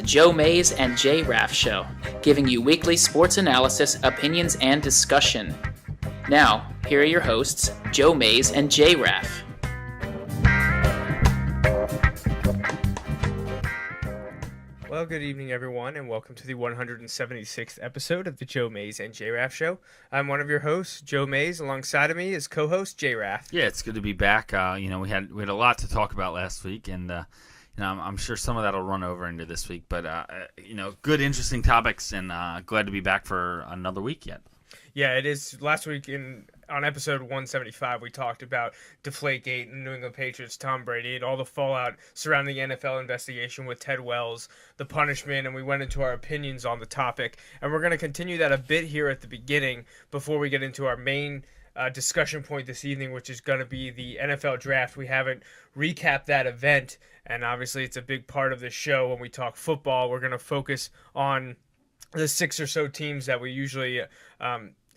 Joe Mays and J-Raff Show, giving you weekly sports analysis, opinions, and discussion. Now, here are your hosts, Joe Mays and J-Raff. Well, good evening, everyone, and welcome to the 176th episode of the Joe Mays and J-Raff Show. I'm one of your hosts, Joe Mays. Alongside of me is co-host J-Raff. Yeah, it's good to be back. We had a lot to talk about last week, and I'm sure some of that will run over into this week. But good, interesting topics, and glad to be back for another week yet. Yeah, it is. Last week on episode 175, we talked about Deflategate and New England Patriots, Tom Brady, and all the fallout surrounding the NFL investigation with Ted Wells, the punishment, and we went into our opinions on the topic. And we're going to continue that a bit here at the beginning before we get into our main discussion point this evening, which is going to be the NFL draft. We haven't recapped that event, and obviously it's a big part of the show. When we talk football, we're going to focus on the 6 or so teams that we usually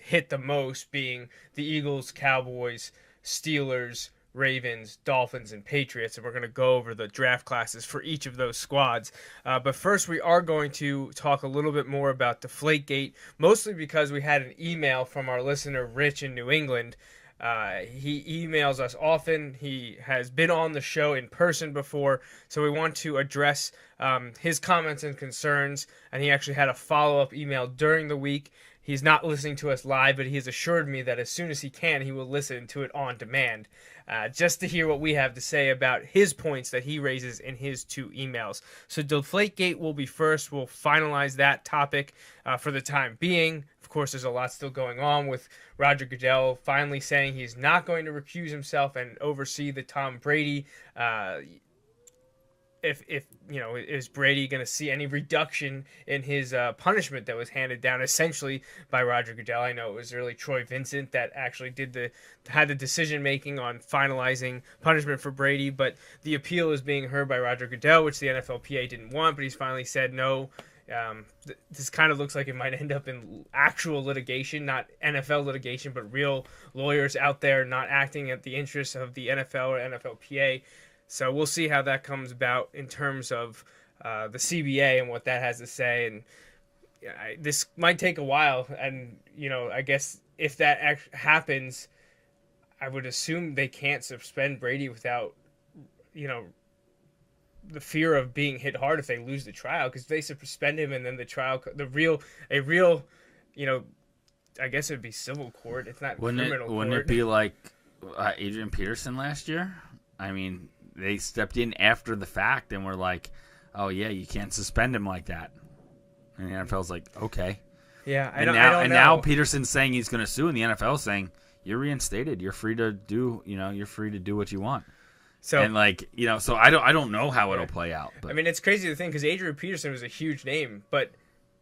hit the most, being the Eagles, Cowboys, Steelers, Ravens, Dolphins, and Patriots, and we're going to go over the draft classes for each of those squads. But first, we are going to talk a little bit more about Deflategate, mostly because we had an email from our listener, Rich, in New England. He emails us often. He has been on the show in person before, so we want to address his comments and concerns, and he actually had a follow-up email during the week. He's not listening to us live, but he has assured me that as soon as he can, he will listen to it on demand, just to hear what we have to say about his points that he raises in his 2 emails. So Deflategate will be first. We'll finalize that topic for the time being. Of course, there's a lot still going on with Roger Goodell finally saying he's not going to recuse himself and oversee the Tom Brady. If is Brady going to see any reduction in his punishment that was handed down essentially by Roger Goodell? I know it was really Troy Vincent that actually had the decision making on finalizing punishment for Brady, but the appeal is being heard by Roger Goodell, which the NFLPA didn't want, but he's finally said no. This kind of looks like it might end up in actual litigation, not NFL litigation, but real lawyers out there not acting at the interests of the NFL or NFLPA. So we'll see how that comes about in terms of the CBA and what that has to say. And this might take a while. And, I guess if that happens, I would assume they can't suspend Brady without, the fear of being hit hard if they lose the trial. Because if they suspend him and then the trial, a real, I guess it would be civil court. It's not criminal court. Wouldn't it be like Adrian Peterson last year? I mean, they stepped in after the fact and were like, oh, yeah, you can't suspend him like that. And the NFL's like, okay. Yeah, I don't know. Now Peterson's saying he's going to sue, and the NFL's saying, you're reinstated. You're free to do, you're free to do what you want. So, and so I don't know how it'll play out. But. I mean, it's crazy to think because Adrian Peterson was a huge name, but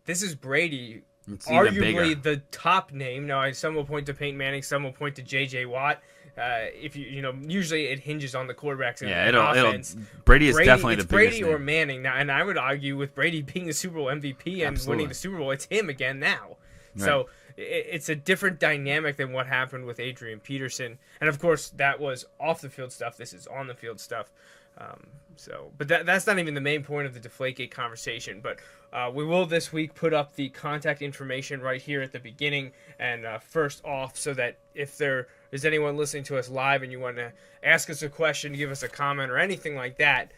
this is Brady, it's arguably the top name. Now, some will point to Peyton Manning, some will point to J.J. Watt. If usually it hinges on the quarterbacks in the offense. Brady is definitely the biggest Brady name. or Manning now, and I would argue with Brady being the Super Bowl MVP and Absolutely. winning the Super Bowl, it's him again now. Right. So it's a different dynamic than what happened with Adrian Peterson, and of course that was off the field stuff. This is on the field stuff. But that's not even the main point of the Deflategate conversation. But we will this week put up the contact information right here at the beginning and first off, so that if there is anyone listening to us live and you want to ask us a question, give us a comment, or anything like that,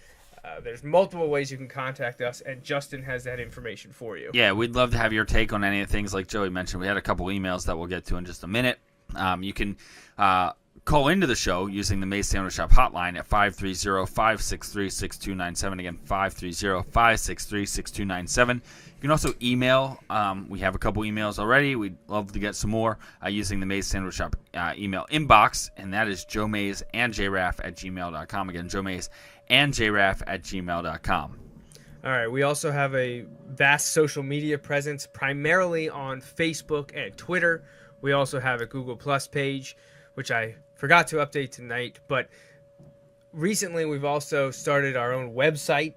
there's multiple ways you can contact us, and Justin has that information for you. Yeah, we'd love to have your take on any of the things like Joey mentioned. We had a couple emails that we'll get to in just a minute. You can call into the show using the Mays Sandwich Shop hotline at 530-563-6297. Again, 530-563-6297. You can also email. We have a couple emails already. We'd love to get some more using the Mays Sandwich Shop email inbox, and that is joemaysandjraff@gmail.com. Again, joemaysandjraff@gmail.com. All right, we also have a vast social media presence, primarily on Facebook and Twitter. We also have a Google Plus page, which I forgot to update tonight. But recently, we've also started our own website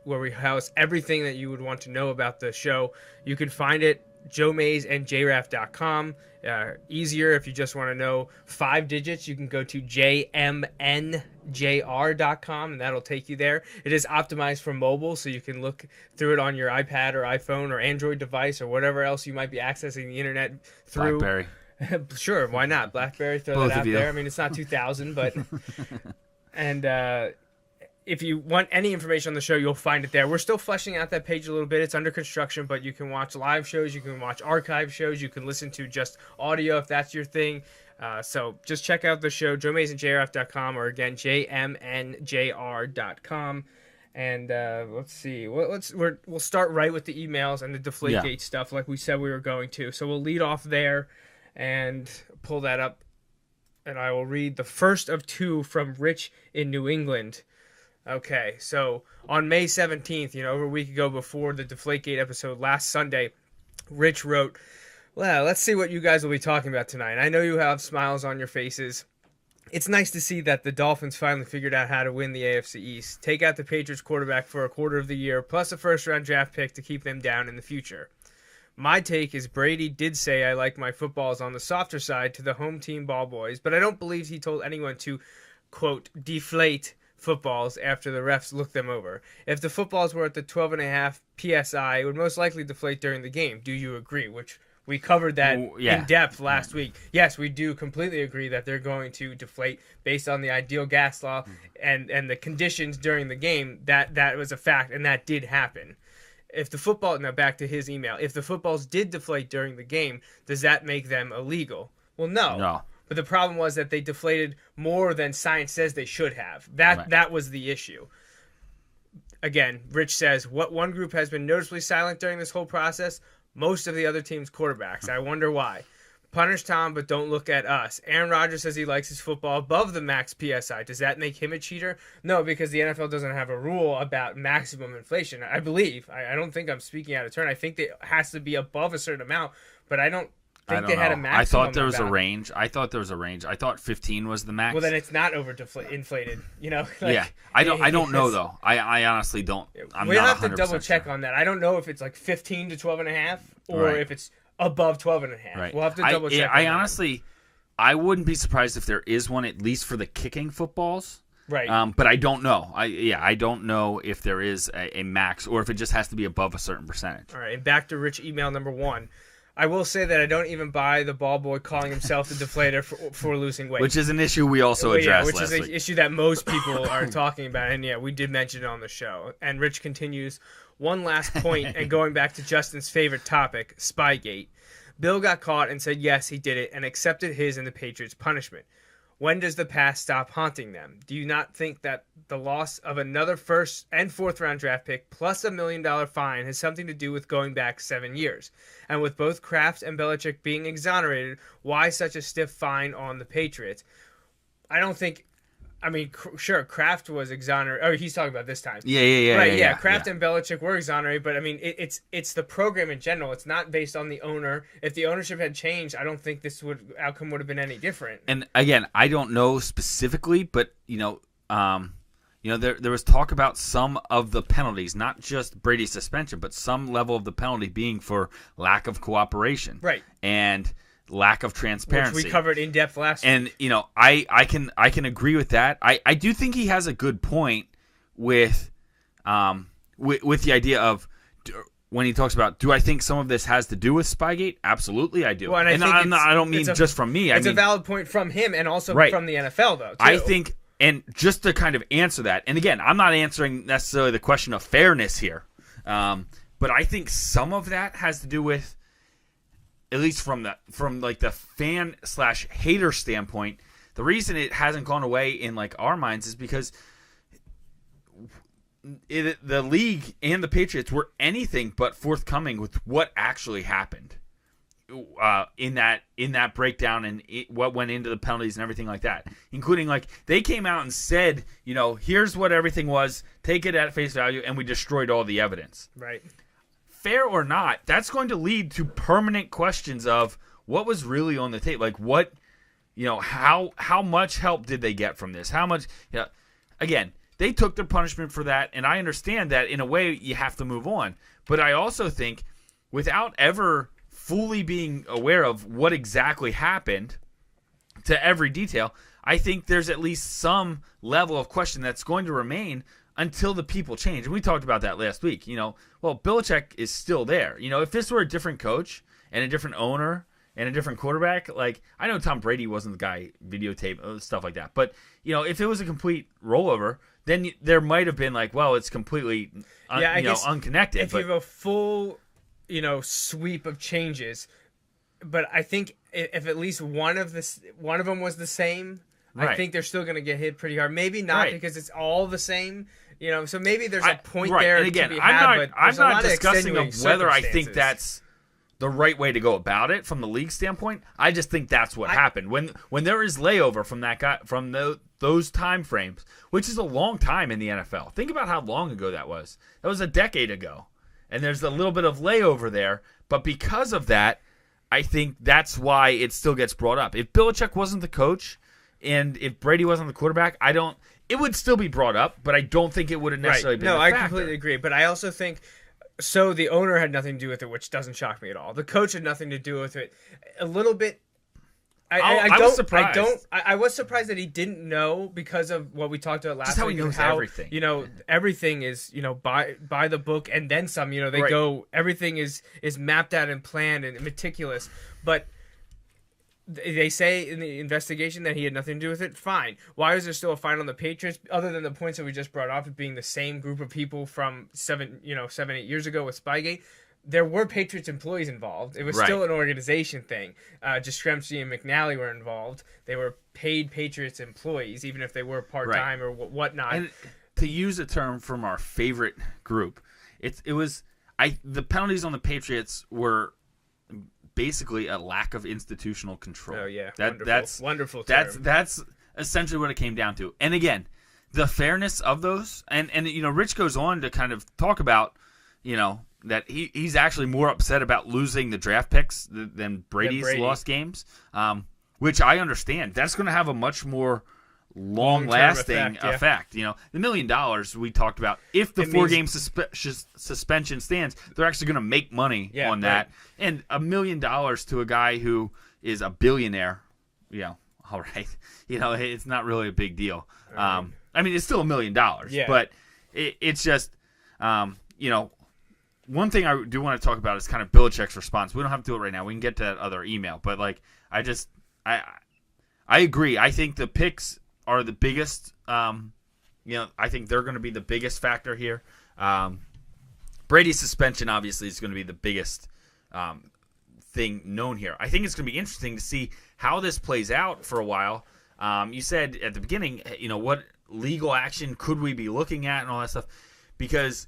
where we house everything that you would want to know about the show. You can find it JoeMaysandJraff.com. Easier if you just want to know 5 digits, you can go to JMNJR.com, and that'll take you there. It is optimized for mobile, so you can look through it on your iPad or iPhone or Android device or whatever else you might be accessing the internet through. BlackBerry. Sure, why not? BlackBerry, throw Both that of out you. there. I mean, it's not 2000, but... And if you want any information on the show, you'll find it there. We're still fleshing out that page a little bit. It's under construction, but you can watch live shows, you can watch archive shows, you can listen to just audio if that's your thing. So just check out the show, JoeMaysandJraff.com, or again, JMNJR.com. And let's see. We'll start right with the emails and the Deflategate stuff, like we said we were going to. So we'll lead off there and pull that up. And I will read the first of 2 from Rich in New England. Okay, so on May 17th, over a week ago before the Deflategate episode last Sunday, Rich wrote, well, let's see what you guys will be talking about tonight. I know you have smiles on your faces. It's nice to see that the Dolphins finally figured out how to win the AFC East. Take out the Patriots quarterback for a quarter of the year, plus a first-round draft pick to keep them down in the future. My take is Brady did say I like my footballs on the softer side to the home team ball boys, but I don't believe he told anyone to, quote, deflate footballs after the refs looked them over. If the footballs were at the 12.5 PSI, it would most likely deflate during the game. Do you agree? Which we covered that in depth last week. Yes, we do completely agree that they're going to deflate based on the ideal gas law and the conditions during the game. That was a fact, and that did happen. If the football, now back to his email, if the footballs did deflate during the game, does that make them illegal? Well, no. But the problem was that they deflated more than science says they should have. That was the issue. Again, Rich says, what one group has been noticeably silent during this whole process? Most of the other team's quarterbacks. I wonder why. Punish Tom, but don't look at us. Aaron Rodgers says he likes his football above the max PSI. Does that make him a cheater? No, because the NFL doesn't have a rule about maximum inflation. I believe. I don't think I'm speaking out of turn. I think it has to be above a certain amount, but I don't think they had a maximum. I thought there was a range. I thought 15 was the max. Well, then it's not inflated. I don't know though. I honestly don't. We'll have to double check on that. I don't know if it's like 15 to 12.5 or if it's above 12.5. Right. We'll have to double check. I honestly, I wouldn't be surprised if there is one, at least for the kicking footballs. Right. But I don't know. I don't know if there is a max or if it just has to be above a certain percentage. All right. And back to Rich email number 1. I will say that I don't even buy the ball boy calling himself the deflator for losing weight. Which is an issue we also addressed which last is week. an issue that most people are talking about. And we did mention it on the show. And Rich continues, one last point, and going back to Justin's favorite topic, Spygate. Bill got caught and said yes, he did it, and accepted his and the Patriots' punishment. When does the past stop haunting them? Do you not think that the loss of another first and fourth round draft pick plus $1 million fine has something to do with going back 7 years? And with both Kraft and Belichick being exonerated, why such a stiff fine on the Patriots? I don't think... I mean, sure, Kraft was exonerated. Oh, he's talking about this time. Yeah. Kraft and Belichick were exonerated, but I mean, it's the program in general. It's not based on the owner. If the ownership had changed, I don't think outcome would have been any different. And again, I don't know specifically, but there was talk about some of the penalties, not just Brady's suspension, but some level of the penalty being for lack of cooperation, right? And lack of transparency, which we covered in depth last week. And I can agree with that. I do think he has a good point with the idea of when he talks about, do I think some of this has to do with Spygate? Absolutely, I do. Well, and I don't mean just from me. It's a valid point from him and also from the NFL, though, too. I think, and just to kind of answer that, and again, I'm not answering necessarily the question of fairness here, but I think some of that has to do with, at least from the fan / hater standpoint, the reason it hasn't gone away in like our minds is because the league and the Patriots were anything but forthcoming with what actually happened in that breakdown and what went into the penalties and everything like that, including like they came out and said, here's what everything was, take it at face value, and we destroyed all the evidence. Right. Fair or not, that's going to lead to permanent questions of what was really on the tape. Like what, how much help did they get from this? How much, again, they took their punishment for that, and I understand that in a way you have to move on. But I also think without ever fully being aware of what exactly happened to every detail, I think there's at least some level of question that's going to remain until the people change. And we talked about that last week. Belichick is still there. If this were a different coach and a different owner and a different quarterback, like, I know Tom Brady wasn't the guy videotape, stuff like that. But, if it was a complete rollover, then there might have been like, well, it's completely unconnected. If you have a full, sweep of changes, but I think if at least one of them was the same, right. I think they're still going to get hit pretty hard. Maybe not because it's all the same. So maybe there's a point there. And again, to be had, I'm not discussing of whether I think that's the right way to go about it from the league standpoint. I just think that's what happened when there is layover from that guy from those time frames, which is a long time in the NFL. Think about how long ago that was. That was a decade ago, and there's a little bit of layover there. But because of that, I think that's why it still gets brought up. If Belichick wasn't the coach, and if Brady wasn't the quarterback, it would still be brought up, but I don't think it would have necessarily been a factor. I completely agree. But I also think, so the owner had nothing to do with it, which doesn't shock me at all. The coach had nothing to do with it. A little bit. I was surprised. I was surprised that he didn't know because of what we talked about last week. Just how he knows everything. Everything is, by the book and then some. They go, everything is mapped out and planned and meticulous. But they say in the investigation that he had nothing to do with it. Fine. Why is there still a fine on the Patriots, other than the points that we just brought up, being the same group of people from 7, 8 years ago with Spygate? There were Patriots employees involved. It was still an organization thing. Jastrzemski and McNally were involved. They were paid Patriots employees, even if they were part-time or whatnot. And to use a term from our favorite group, the penalties on the Patriots were basically a lack of institutional control. Oh, yeah. Wonderful term. That's essentially what it came down to. And again, the fairness of those, and Rich goes on to kind of talk about, that he's actually more upset about losing the draft picks than Brady's lost games, which I understand. That's going to have a much more long-lasting effect. The $1 million we talked about, if the 4-game suspension stands, they're actually going to make money on that. Right. And $1 million to a guy who is a billionaire, all right, it's not really a big deal. I mean, it's still $1 million, but it's just, one thing I do want to talk about is kind of Belichick's response. We don't have to do it right now. We can get to that other email. But, I agree. I think the picks are the biggest. I think they're going to be the biggest factor here. Brady's suspension, obviously, is going to be the biggest thing known here. I think it's going to be interesting to see how this plays out for a while. You said at the beginning, what legal action could we be looking at and all that stuff. Because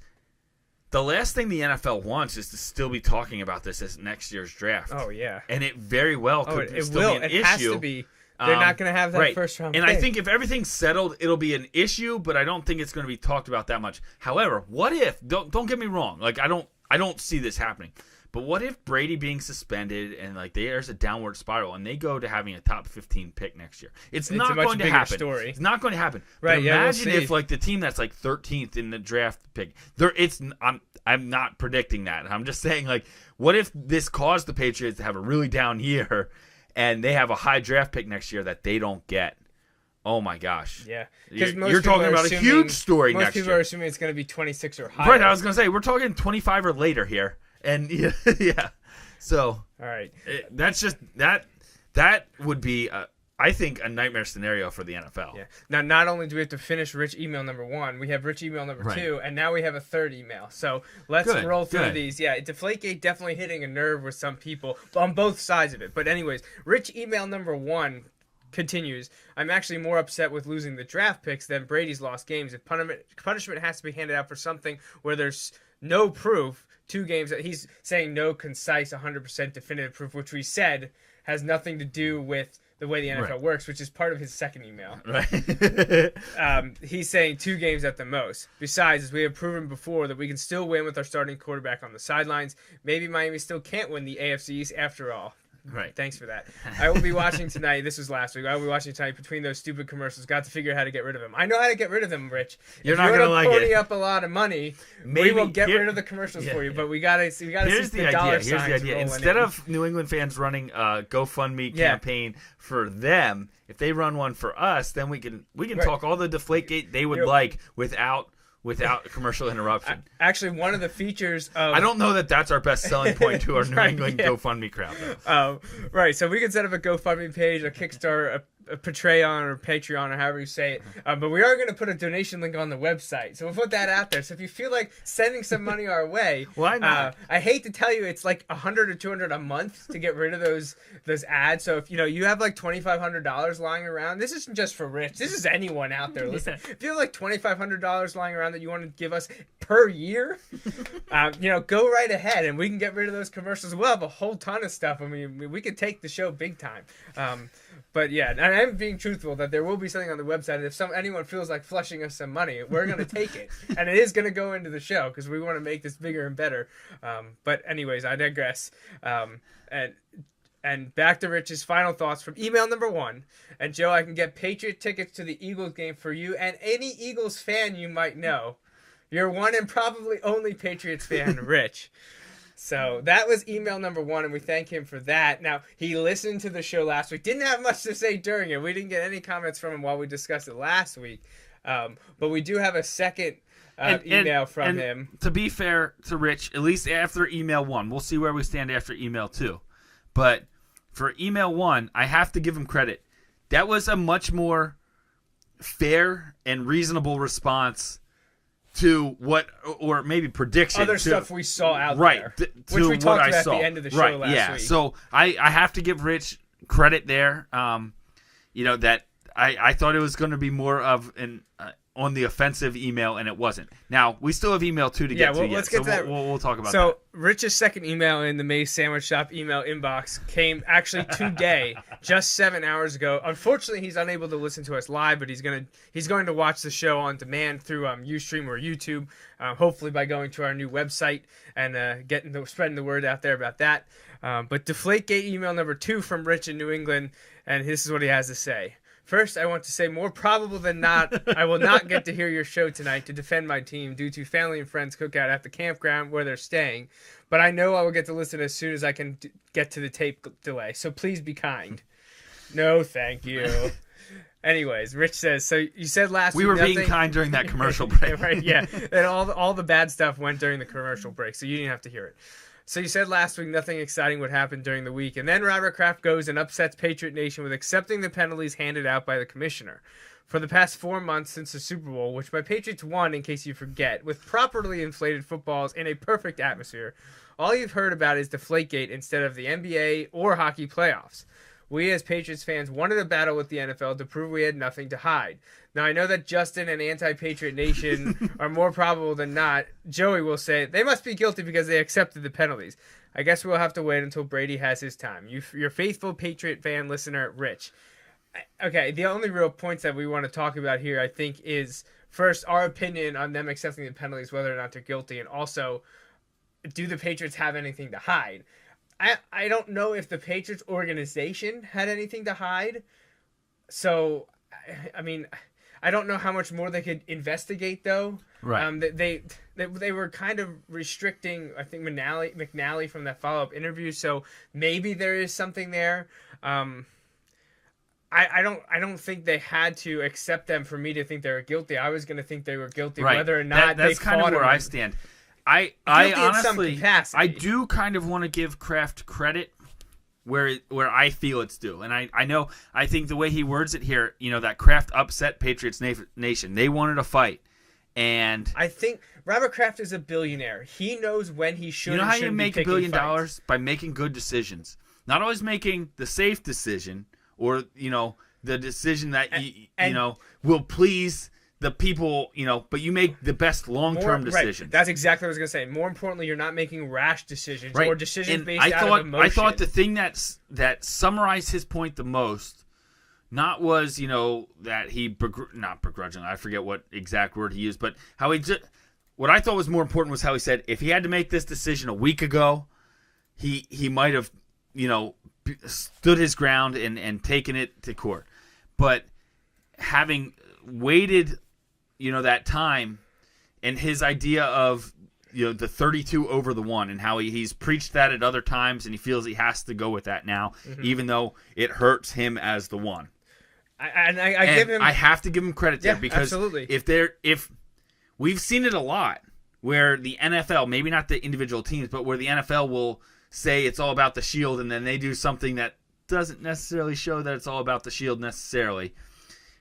the last thing the NFL wants is to still be talking about this as next year's draft. Oh, yeah. And it very well could still be an issue. It has to be. They're not going to have that first round pick. And I think if everything's settled, it'll be an issue, but I don't think it's going to be talked about that much. However, what if, don't get me wrong, I don't see this happening. But what if Brady being suspended and there's a downward spiral and they go to having a top 15 pick next year? It's not going to happen. Story. It's not going to happen. Right? But imagine if the team that's 13th in the draft pick. I'm not predicting that. I'm just saying what if this caused the Patriots to have a really down year and they have a high draft pick next year that they don't get? Oh my gosh! Yeah, because you're talking about a huge story next year. Most people are assuming it's going to be 26 or higher. Right, I was going to say we're talking 25 or later here. And yeah, so all right, that's just that would be I think a nightmare scenario for the NFL. Yeah. Now, not only do we have to finish Rich email number 1, we have Rich email number 2, and now we have a third email. So let's roll through these. Yeah, Deflategate definitely hitting a nerve with some people on both sides of it. But anyways, Rich email number 1 continues. I'm actually more upset with losing the draft picks than Brady's lost games. If punishment has to be handed out for something where there's no proof. 2 games that he's saying no concise 100% definitive proof, which we said has nothing to do with the way the NFL works, which is part of his second email. Right. He's saying 2 games at the most. Besides, as we have proven before, that we can still win with our starting quarterback on the sidelines. Maybe Miami still can't win the AFC East after all. Right. Thanks for that. I will be watching tonight. This was last week. I will be watching tonight between those stupid commercials. Got to figure out how to get rid of them. I know how to get rid of them, Rich. You're if not going to like pony it. up a lot of money, Maybe, we will get rid of the commercials for you. But we gotta see the dollar Here's signs the idea. rolling Instead in. of New England fans running a GoFundMe campaign for them, if they run one for us, then we can talk all the Deflategate they would like without commercial interruption. Actually, one of the features of... I don't know that that's our best selling point to our New England GoFundMe crowd, though. Right, so we can set up a GoFundMe page, a Kickstarter, a Patreon or Patreon or however you say it. But we are going to put a donation link on the website. So we'll put that out there. So if you feel like sending some money our way, why not? I hate to tell you, it's like $100 or $200 a month to get rid of those ads. So if you have like $2,500 lying around, this isn't just for Rich. This is anyone out there listening. If you have like $2,500 lying around that you want to give us per year, go right ahead and we can get rid of those commercials. We'll have a whole ton of stuff. I mean, we could take the show big time. But yeah, and I'm being truthful that there will be something on the website. And if anyone feels like flushing us some money, we're going to take it. And it is going to go into the show because we want to make this bigger and better. But anyways, I digress. And back to Rich's final thoughts from email number 1. And Joe, I can get Patriot tickets to the Eagles game for you and any Eagles fan you might know. Your one and probably only Patriots fan, Rich. So that was email number 1, and we thank him for that. Now, he listened to the show last week. Didn't have much to say during it. We didn't get any comments from him while we discussed it last week. But we do have a second email from him. To be fair to Rich, at least after email 1, we'll see where we stand after email 2. But for email 1, I have to give him credit. That was a much more fair and reasonable response to what, or maybe prediction. Other stuff we saw out there. Which to we talked what about I at saw. the end of the show last week. So I have to give Rich credit there. That I thought it was going to be more of an on the offensive email, and it wasn't. Now, we still have email 2 to get to yet. Let's get to that. We'll talk about that. So, Rich's second email in the Maze Sandwich Shop email inbox came actually today, just 7 hours ago. Unfortunately, he's unable to listen to us live, but he's going to watch the show on demand through Ustream or YouTube, hopefully by going to our new website and spreading the word out there about that. But Deflategate email number 2 from Rich in New England, and this is what he has to say. First, I want to say more probable than not, I will not get to hear your show tonight to defend my team due to family and friends cookout at the campground where they're staying. But I know I will get to listen as soon as I can get to the tape delay. So please be kind. No, thank you. Anyways, Rich says, so you said last week we were being kind during that commercial break. Right, yeah. And all the bad stuff went during the commercial break, so you didn't have to hear it. So you said last week nothing exciting would happen during the week, and then Robert Kraft goes and upsets Patriot Nation with accepting the penalties handed out by the commissioner. For the past 4 months since the Super Bowl, which my Patriots won, in case you forget, with properly inflated footballs in a perfect atmosphere, all you've heard about is Deflategate instead of the NBA or hockey playoffs. We as Patriots fans wanted a battle with the NFL to prove we had nothing to hide. Now, I know that Justin and Anti-Patriot Nation are more probable than not. Joey will say they must be guilty because they accepted the penalties. I guess we'll have to wait until Brady has his time. Your faithful Patriot fan listener, Rich. Okay, the only real points that we want to talk about here, I think, is first our opinion on them accepting the penalties, whether or not they're guilty, and also, do the Patriots have anything to hide? I don't know if the Patriots organization had anything to hide. So, I mean, I don't know how much more they could investigate, though. Right. They were kind of restricting, I think, McNally from that follow-up interview. So maybe there is something there. I don't think they had to accept them for me to think they were guilty. I was going to think they were guilty, right. Whether or not that's they kind of where I stand. I honestly, I do kind of want to give Kraft credit where I feel it's due, and I think the way he words it here, that Kraft upset Patriots Nation. They wanted a fight, and I think Robert Kraft is a billionaire. He knows when he should. You know how you make $1 billion fights. by making good decisions, not always making the safe decision or the decision that will please the people, but you make the best long-term decisions. Right. That's exactly what I was going to say. More importantly, you're not making rash decisions or decisions based out of emotion. I thought the thing that summarized his point the most, not was, that he, not begrudgingly, I forget what exact word he used, but how what I thought was more important was how he said, if he had to make this decision a week ago, he might have, stood his ground and taken it to court. But having waited, that time, and his idea of the 32 over the 1, and how he's preached that at other times, and he feels he has to go with that now, even though it hurts him as the 1. I have to give him credit there, because absolutely. if we've seen it a lot where the NFL, maybe not the individual teams, but where the NFL will say it's all about the shield, and then they do something that doesn't necessarily show that it's all about the shield necessarily.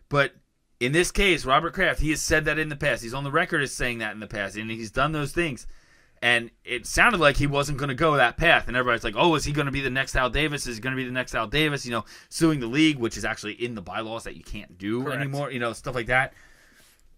But in this case, Robert Kraft, he has said that in the past. He's on the record as saying that in the past, and he's done those things. And it sounded like he wasn't going to go that path. And everybody's like, oh, is he going to be the next Al Davis? Is he going to be the next Al Davis? Suing the league, which is actually in the bylaws that you can't do anymore, stuff like that.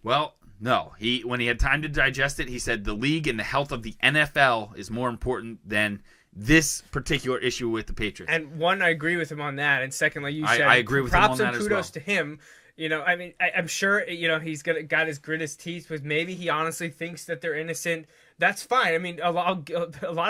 Well, no. When he had time to digest it, he said the league and the health of the NFL is more important than this particular issue with the Patriots. And one, I agree with him on that. And second, like you said, I agree with him on that as well. Props and kudos to him. I'm sure, he's got his grit his teeth, but maybe he honestly thinks that they're innocent. That's fine. I mean, a lot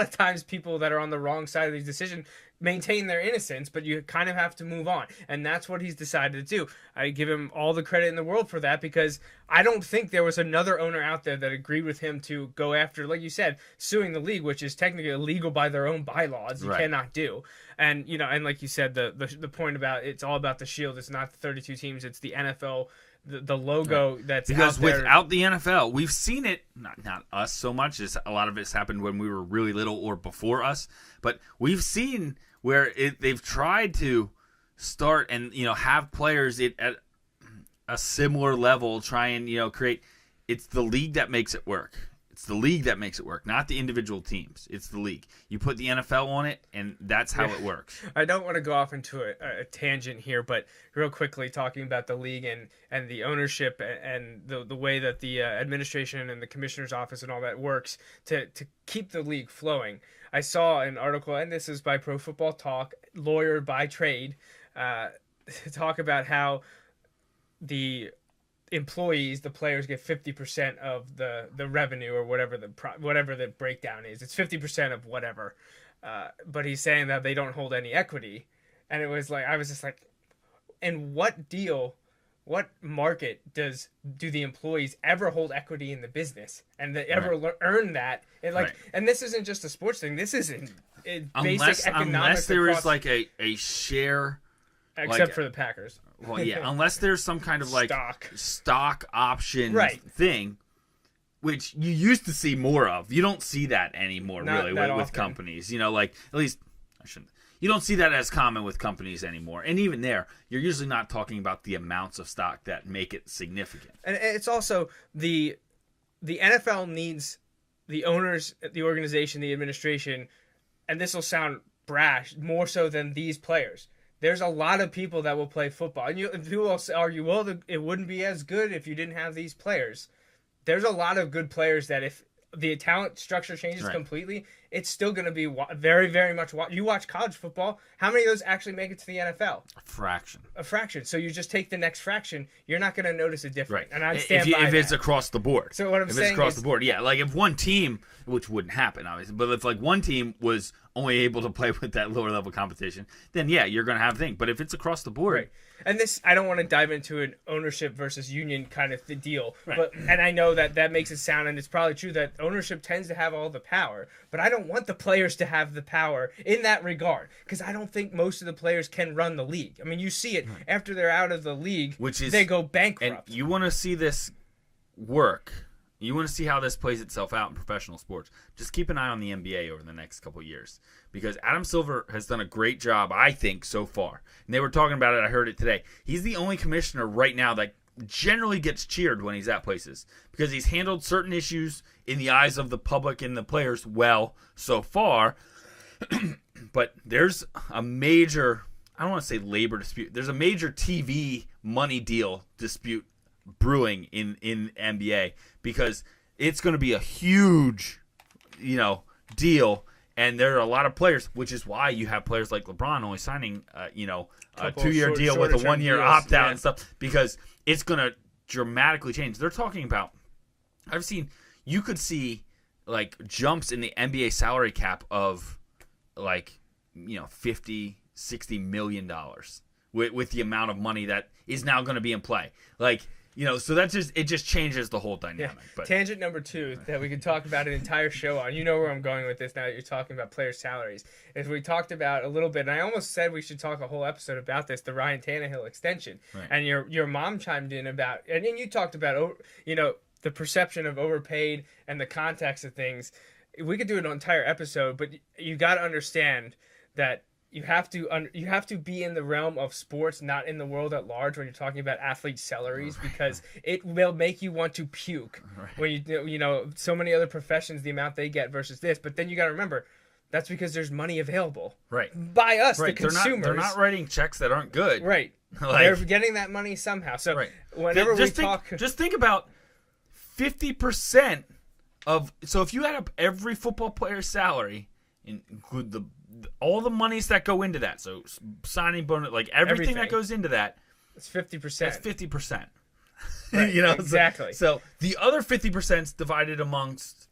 of times people that are on the wrong side of these decisions maintain their innocence, but you kind of have to move on. And that's what he's decided to do. I give him all the credit in the world for that, because I don't think there was another owner out there that agreed with him to go after, like you said, suing the league, which is technically illegal by their own bylaws. You cannot do. And, and like you said, the point about it's all about the shield. It's not the 32 teams. It's the NFL, the logo that's because out there. Without the NFL, we've seen it, not us so much, as a lot of it's happened when we were really little or before us, but we've seen where they've tried to start and have players at a similar level try and create. It's the league that makes it work. It's the league that makes it work, not the individual teams. It's the league. You put the NFL on it, and that's how it works. I don't want to go off into a tangent here, but real quickly talking about the league and the ownership and the way that the administration and the commissioner's office and all that works to keep the league flowing. I saw an article, and this is by Pro Football Talk, lawyer by trade, talk about how the employees, the players, get 50% of the revenue or whatever the breakdown is. It's 50% of whatever. But he's saying that they don't hold any equity. And it was like, I was just like, in what deal, what market do the employees ever hold equity in the business and they ever earn that? And this isn't just a sports thing. This is basic economics. Unless there is like a share, except for the Packers. Well, yeah, unless there's some kind of stock option thing, which you used to see more of. You don't see that anymore, really, with companies. At least I shouldn't. You don't see that as common with companies anymore. And even there, you're usually not talking about the amounts of stock that make it significant. And it's also the NFL needs the owners, the organization, the administration, and this will sound brash, more so than these players. There's a lot of people that will play football. And people will argue, well, it wouldn't be as good if you didn't have these players. There's a lot of good players that if the talent structure changes completely, it's still going to be very, very much. You watch college football, how many of those actually make it to the NFL? A fraction. So you just take the next fraction, you're not going to notice a difference. Right. And I stand by if that. it's across the board. So what I'm saying is, across the board, yeah. Like if one team, which wouldn't happen, obviously, but if like one team was only able to play with that lower level competition, then yeah, you're going to have a thing. But if it's across the board. Right. And this, I don't want to dive into an ownership versus union kind of deal. Right. And I know that makes it sound, and it's probably true, that ownership tends to have all the power. But I don't want the players to have the power in that regard, because I don't think most of the players can run the league. I mean, you see it after they're out of the league, they go bankrupt. And you want to see this work. You want to see how this plays itself out in professional sports. Just keep an eye on the NBA over the next couple of years, because Adam Silver has done a great job, I think, so far. And they were talking about it. I heard it today. He's the only commissioner right now that generally gets cheered when he's at places, because he's handled certain issues in the eyes of the public and the players well so far. But there's a major, I don't want to say labor dispute, there's a major TV money deal dispute brewing in NBA, because it's going to be a huge deal, and there are a lot of players, which is why you have players like LeBron only signing a 2-year deal with a 1-year opt-out and stuff, because it's going to dramatically change. They're talking about, you could see like jumps in the NBA salary cap of like 50, $60 million with the amount of money that is now going to be in play. Like, so it just changes the whole dynamic. Yeah. But Tangent number 2 that we could talk about an entire show on. You know where I'm going with this now that you're talking about player salaries. Is we talked about a little bit, and I almost said we should talk a whole episode about this, the Ryan Tannehill extension. Right. And your mom chimed in about, and you talked about, the perception of overpaid and the context of things. We could do an entire episode, but you got to understand that you have to be in the realm of sports, not in the world at large when you're talking about athlete salaries, because it will make you want to puke when so many other professions, the amount they get versus this. But then you got to remember, that's because there's money available, by us, the consumers. They're not writing checks that aren't good, right? They're getting that money somehow. So whenever just think about 50% of. So if you add up every football player's salary, include all the monies that go into that, so signing bonus, like everything that goes into that, it's 50%. That's 50%. Right, exactly. So the other 50% is divided amongst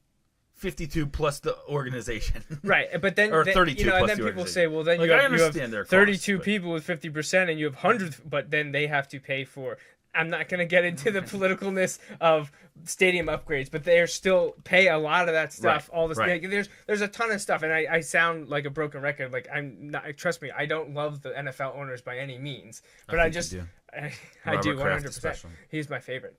52 plus the organization. Right, but then or 32 plus and then the people say, well, then like, you have 32 costs, people with 50%, and you have hundreds, but then they have to pay for. I'm not going to get into the politicalness of stadium upgrades, but they still pay a lot of that stuff. All this, there's a ton of stuff, and I sound like a broken record. Like, I'm not. Trust me, I don't love the NFL owners by any means, but I do 100%. He's my favorite.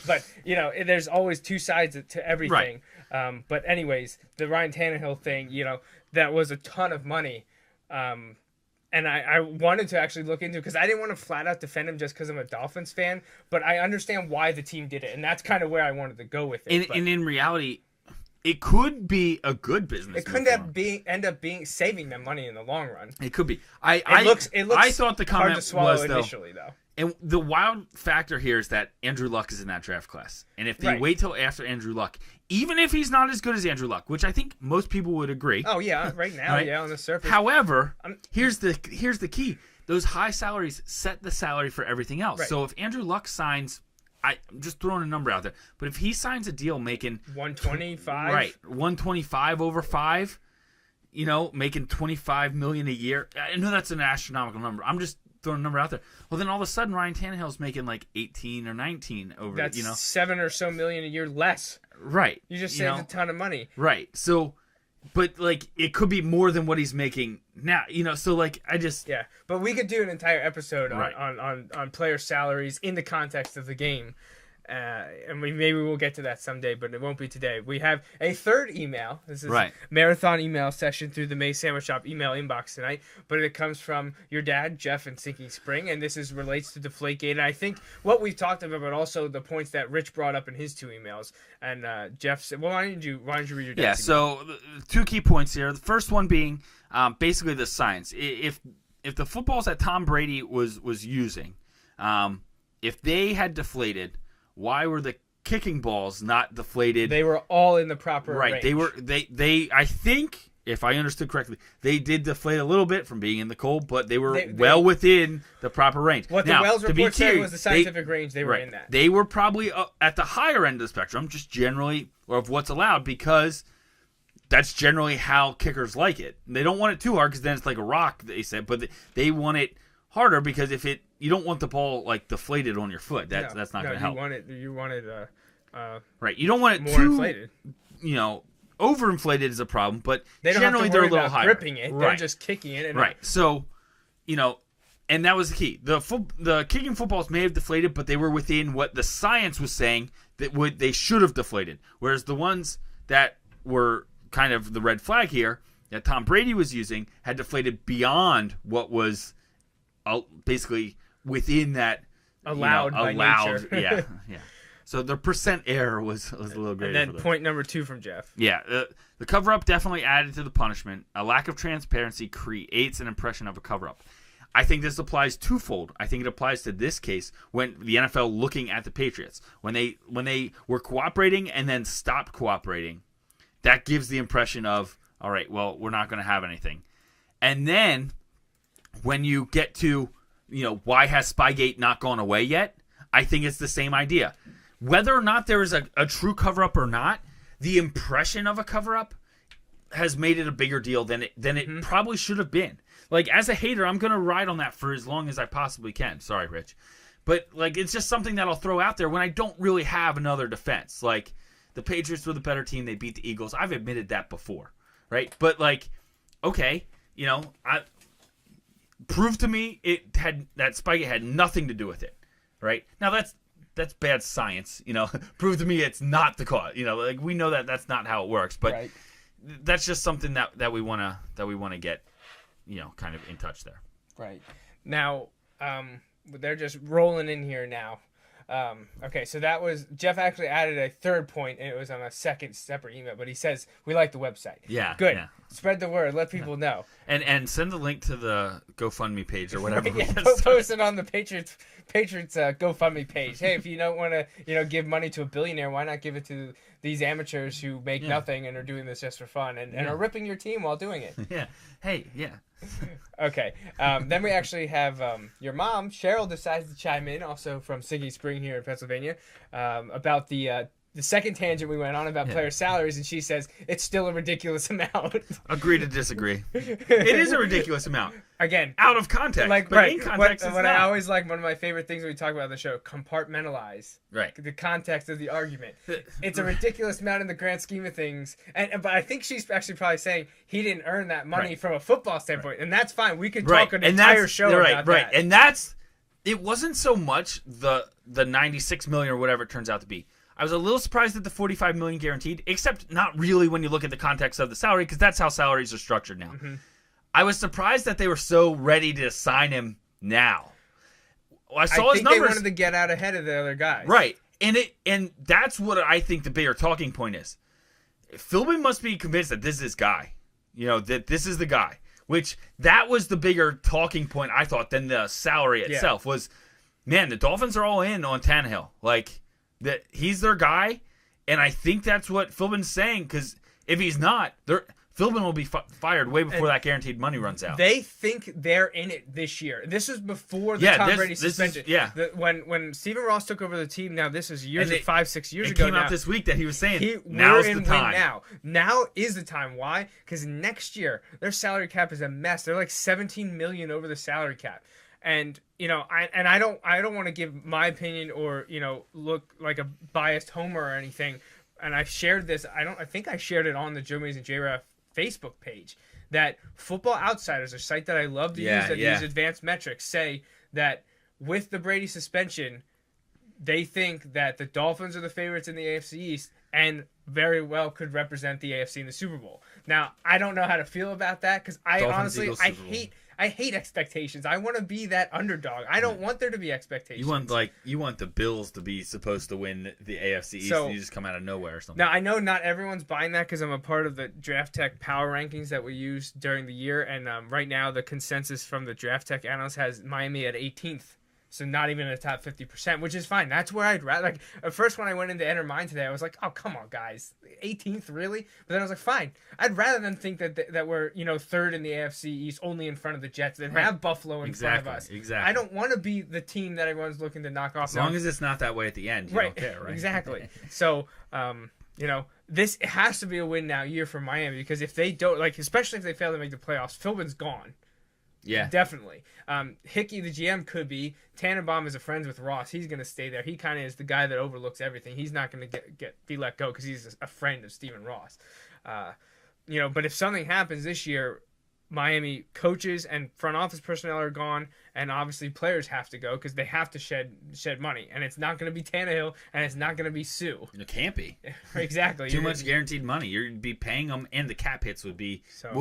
But there's always two sides to everything. Right. But anyways, the Ryan Tannehill thing, that was a ton of money. And I wanted to actually look into it because I didn't want to flat out defend him just because I'm a Dolphins fan. But I understand why the team did it, and that's kind of where I wanted to go with it. And in reality, it could be a good business. It could end up being saving them money in the long run. It could be. It looks I thought the comment hard to swallow was initially, though. And the wild factor here is that Andrew Luck is in that draft class. And if they wait till after Andrew Luck, even if he's not as good as Andrew Luck, which I think most people would agree. Oh, yeah, right now, right? Yeah, on the surface. However, here's the key. Those high salaries set the salary for everything else. Right. So if Andrew Luck signs, I'm just throwing a number out there, but if he signs a deal making 125, right, 125 over 5, making $25 million a year. I know that's an astronomical number. I'm just throwing a number out there. Well, then all of a sudden Ryan Tannehill's making like 18 or 19 over. That's $7 or so million a year less. Right. You just saved a ton of money. Right. So, but like it could be more than what he's making now. So like I just But we could do an entire episode on player salaries in the context of the game. And maybe we'll get to that someday, but it won't be today. We have a third email. This is marathon email session through the May Sandwich Shop email inbox tonight, but it comes from your dad, Jeff, in Sinking Spring, and this relates to Deflategate. And I think what we've talked about, but also the points that Rich brought up in his 2 emails. And Jeff said, "Well, why don't you read your dad's email?" So 2 key points here. The first one being basically the science. If the footballs that Tom Brady was using, if they had deflated, why were the kicking balls not deflated? They were all in the proper range. They were. They. I think, if I understood correctly, they did deflate a little bit from being in the cold, but they were well within the proper range. What now, the Wells report said was the scientific range they were in that. They were probably at the higher end of the spectrum, just generally of what's allowed, because that's generally how kickers like it. They don't want it too hard because then it's like a rock, they said, but they want it harder because you don't want the ball like deflated on your foot. That's not going to help. You want it right. You don't want it more too inflated. Overinflated is a problem, but they don't generally have to worry they're a little about higher. Gripping it, they're just kicking it. Right. So, and that was the key. The kicking footballs may have deflated, but they were within what the science was saying that they should have deflated. Whereas the ones that were kind of the red flag here that Tom Brady was using had deflated beyond what was basically within that allowed by nature. yeah. So the percent error was a little greater. And then point number 2 from Jeff. Yeah, the cover-up definitely added to the punishment. A lack of transparency creates an impression of a cover-up. I think this applies twofold. I think it applies to this case when the NFL looking at the Patriots. When they were cooperating and then stopped cooperating, that gives the impression of, all right, well, we're not going to have anything. And then when you get to, why has Spygate not gone away yet? I think it's the same idea. Whether or not there is a true cover-up or not, the impression of a cover-up has made it a bigger deal than it probably should have been. Like, as a hater, I'm gonna ride on that for as long as I possibly can. Sorry, Rich, but like, it's just something that I'll throw out there when I don't really have another defense. Like, the Patriots were the better team; they beat the Eagles. I've admitted that before, right? But like, okay, prove to me that spike had nothing to do with it, right? Now that's bad science, Prove to me it's not the cause, Like, we know that that's not how it works, but Right. That's just something that we wanna get, kind of in touch there. Right. Now, they're just rolling in here now. Okay, so that was Jeff actually added a third point, and it was on a second separate email. But he says we like the website. Yeah, good. Yeah. Spread the word. Let people know. And send the link to the GoFundMe page or whatever. Right, post it on the Patriots GoFundMe page. Hey, if you don't want to give money to a billionaire, why not give it to these amateurs who make nothing and are doing this just for fun and are ripping your team while doing it? Yeah. Hey. Yeah. Okay. Then we actually have your mom, Cheryl, decides to chime in, also from Siggy Spring here in Pennsylvania, about the second tangent we went on about player salaries, and she says it's still a ridiculous amount. Agree to disagree. It is a ridiculous amount. Again, out of context. Like, but right. in context, what I always like, one of my favorite things when we talk about the show, compartmentalize. Right. The context of the argument. It's a ridiculous amount in the grand scheme of things. But I think she's actually probably saying he didn't earn that money from a football standpoint. And that's fine. We could talk an entire show about that. And it wasn't so much the 96 million or whatever it turns out to be. I was a little surprised at the 45 million guaranteed, except not really when you look at the context of the salary, because that's how salaries are structured now. Mm-hmm. I was surprised that they were so ready to sign him now. I saw his numbers. They wanted to get out ahead of the other guys. Right. And that's what I think the bigger talking point is. Philbin must be convinced that this is his guy. That this is the guy. Which, that was the bigger talking point, I thought, than the salary itself. Was, man, the Dolphins are all in on Tannehill. Like, that he's their guy, and I think that's what Philbin's saying, because if he's not, Philbin will be fired way before that guaranteed money runs out. They think they're in it this year. This is before the Tom Brady suspension. When Stephen Ross took over the team, now this is 5-6 years ago. It came out this week that he was saying, now's the time. Now is the time. Why? Because next year, their salary cap is a mess. They're like $17 million over the salary cap. And I don't want to give my opinion or look like a biased homer or anything. And I shared this. I think I shared it on the Joe Mays and J-Raff Facebook page. That Football Outsiders, a site that I love to use that use advanced metrics, say that with the Brady suspension, they think that the Dolphins are the favorites in the AFC East and very well could represent the AFC in the Super Bowl. Now, I don't know how to feel about that because I hate expectations. I want to be that underdog. I don't want there to be expectations. You want the Bills to be supposed to win the AFC East, and you just come out of nowhere or something. Now, I know not everyone's buying that because I'm a part of the Draft Tech power rankings that we use during the year, and right now the consensus from the Draft Tech analyst has Miami at 18th. So not even in the top 50%, which is fine. That's where I'd rather. Like, at first when I went into Enter Mine today, I was like, oh, come on, guys. 18th, really? But then I was like, fine. I'd rather than think that we're, third in the AFC East, only in front of the Jets, than have Buffalo in front of us. Exactly. I don't want to be the team that everyone's looking to knock off. As long as it's not that way at the end, you don't care, right? Exactly. So, this has to be a win now year for Miami, because if they don't, especially if they fail to make the playoffs, Philbin's gone. Yeah, definitely. Hickey, the GM, could be. Tannenbaum is a friend with Ross. He's going to stay there. He kind of is the guy that overlooks everything. He's not going to be let go because he's a friend of Stephen Ross. But if something happens this year, Miami coaches and front office personnel are gone, and obviously players have to go because they have to shed money. And it's not going to be Tannehill, and it's not going to be Sue. It can't be. Exactly. Too much guaranteed money. You'd be paying them, and the cap hits would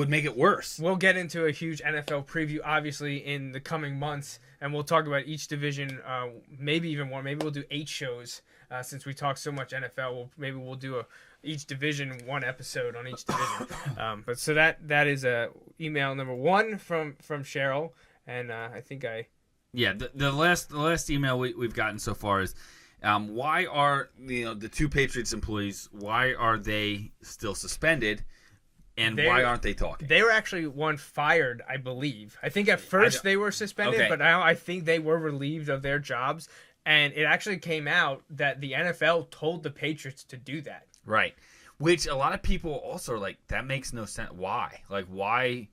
make it worse. We'll get into a huge NFL preview, obviously, in the coming months, and we'll talk about each division, maybe even more. Maybe we'll do 8 shows since we talk so much NFL. Maybe we'll do each division, 1 episode on each division. But so that is email number 1 from Cheryl, and I think the last email we've gotten so far is why are the 2 Patriots employees, why are they still suspended, and why aren't they talking? They were actually one fired, I believe. I think at first they were suspended, but now I think they were relieved of their jobs, and it actually came out that the NFL told the Patriots to do that. Right. Which a lot of people also are like, that makes no sense. Why? Like, why?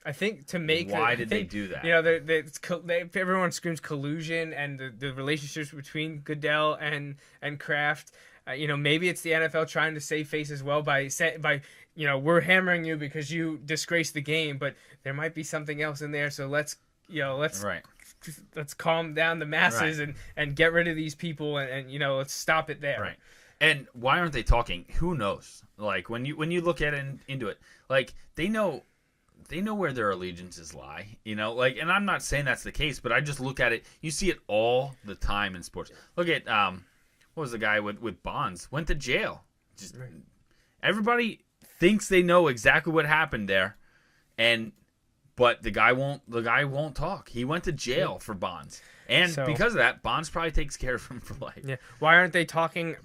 I think Why did they do that? You know, everyone screams collusion and the relationships between Goodell and Kraft. You know, maybe it's the NFL trying to save face as well by you know, we're hammering you because you disgraced the game, but there might be something else in there. So let's calm down the masses and get rid of these people and you know, let's stop it there. Right. And why aren't they talking? Who knows? Like when you look at it into it, like they know where their allegiances lie, you know, like, and I'm not saying that's the case, but I just look at it. You see it all the time in sports. Look at, what was the guy with Bonds? Went to jail. Just everybody thinks they know exactly what happened there. But the guy won't talk. He went to jail for Bonds. And because of that, Bonds probably takes care of him for life. Yeah. Why aren't they talking?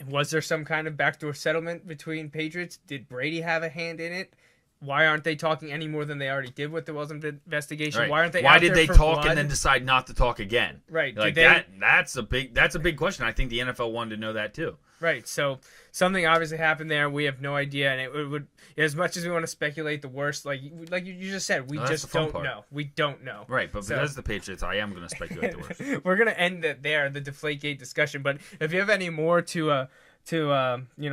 Was there some kind of backdoor settlement between Patriots? Did Brady have a hand in it? Why aren't they talking any more than they already did with the Wells investigation? Right. Why aren't they? Why out did there they for talk blood? and then decide not to talk again? Right. Like that's a big question. I think the NFL wanted to know that too. Right. So something obviously happened there. We have no idea, and it would as much as we want to speculate the worst, like you just said, we just don't know. We don't know. Right. But because the Patriots, I am going to speculate the worst. We're going to end it there, the Deflategate discussion. But if you have any more to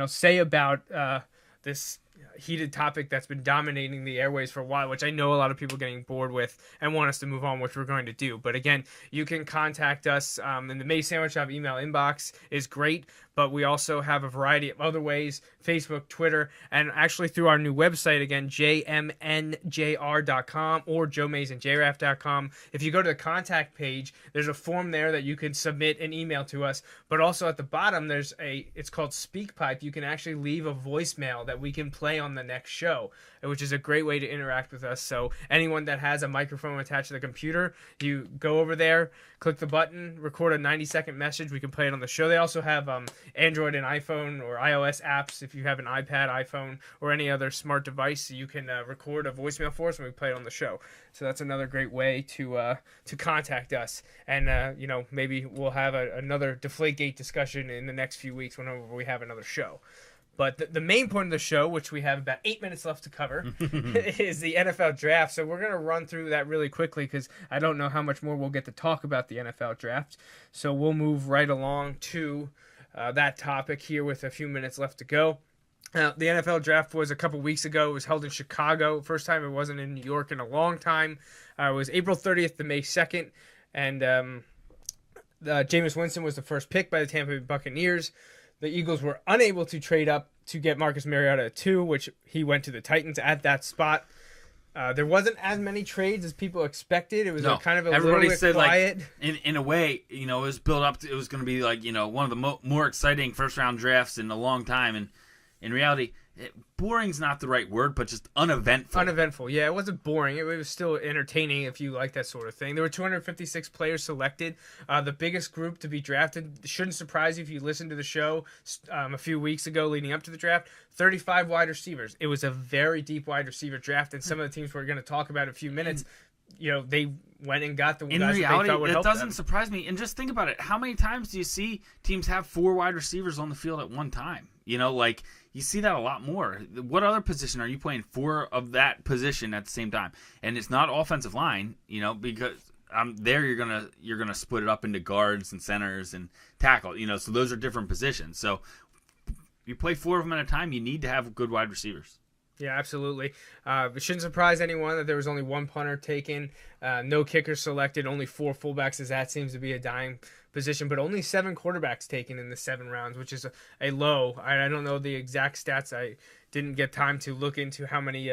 say about this heated topic that's been dominating the airways for a while, which I know a lot of people are getting bored with and want us to move on, which we're going to do. But again, you can contact us in the May Sandwich Shop email inbox is great, but we also have a variety of other ways, Facebook, Twitter, and actually through our new website, again, jmnjr.com or joemaysandjraff.com. If you go to the contact page, there's a form there that you can submit an email to us, but also at the bottom, it's called SpeakPipe. You can actually leave a voicemail that we can play on the next show, which is a great way to interact with us. So anyone that has a microphone attached to the computer, you go over there, click the button, record a 90-second message. We can play it on the show. They also have Android and iPhone or iOS apps. If you have an iPad, iPhone, or any other smart device, you can record a voicemail for us and we play it on the show. So that's another great way to contact us. And maybe we'll have another Deflategate discussion in the next few weeks whenever we have another show. But the main point of the show, which we have about 8 minutes left to cover, is the NFL draft. So we're going to run through that really quickly because I don't know how much more we'll get to talk about the NFL draft. So we'll move right along to that topic here with a few minutes left to go. The NFL draft was a couple weeks ago. It was held in Chicago. First time it wasn't in New York in a long time. It was April 30th to May 2nd. And Jameis Winston was the first pick by the Tampa Bay Buccaneers. The Eagles were unable to trade up to get Marcus Mariota at 2, which he went to the Titans at that spot. There wasn't as many trades as people expected. It was kind of a everybody little bit said, quiet. Like, in a way, it was built up. It was going to be like, one of the more exciting first-round drafts in a long time. And in reality, boring's not the right word, but just uneventful. Uneventful, yeah. It wasn't boring. It was still entertaining if you like that sort of thing. There were 256 players selected. The biggest group to be drafted. Shouldn't surprise you if you listened to the show a few weeks ago leading up to the draft. 35 wide receivers. It was a very deep wide receiver draft, and some of the teams we're going to talk about in a few minutes, they went and got the guys that they thought would help them. It doesn't surprise me. And just think about it. How many times do you see teams have 4 wide receivers on the field at one time? You see that a lot more. What other position are you playing 4 of that position at the same time? And it's not offensive line, because there you're gonna split it up into guards and centers and tackle. So those are different positions. So you play 4 of them at a time. You need to have good wide receivers. Yeah, absolutely. It shouldn't surprise anyone that there was only 1 punter taken, no kickers selected, only 4 fullbacks, as that seems to be a dying position, but only 7 quarterbacks taken in the 7 rounds, which is a low. I don't know the exact stats. I didn't get time to look into how many,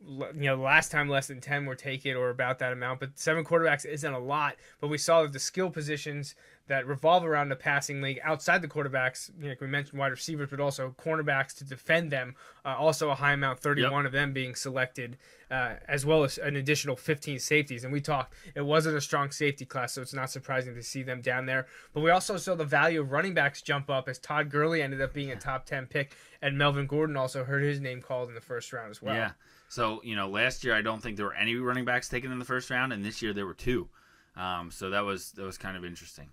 last time less than 10 were taken or about that amount, but 7 quarterbacks isn't a lot. But we saw that the skill positions that revolve around the passing league outside the quarterbacks, like we mentioned wide receivers, but also cornerbacks to defend them, also a high amount, 31 of them being selected, as well as an additional 15 safeties. And we talked, it wasn't a strong safety class, so it's not surprising to see them down there. But we also saw the value of running backs jump up as Todd Gurley ended up being a top 10 pick, and Melvin Gordon also heard his name called in the first round as well. Yeah. So, last year I don't think there were any running backs taken in the first round, and this year there were 2. So that was kind of interesting.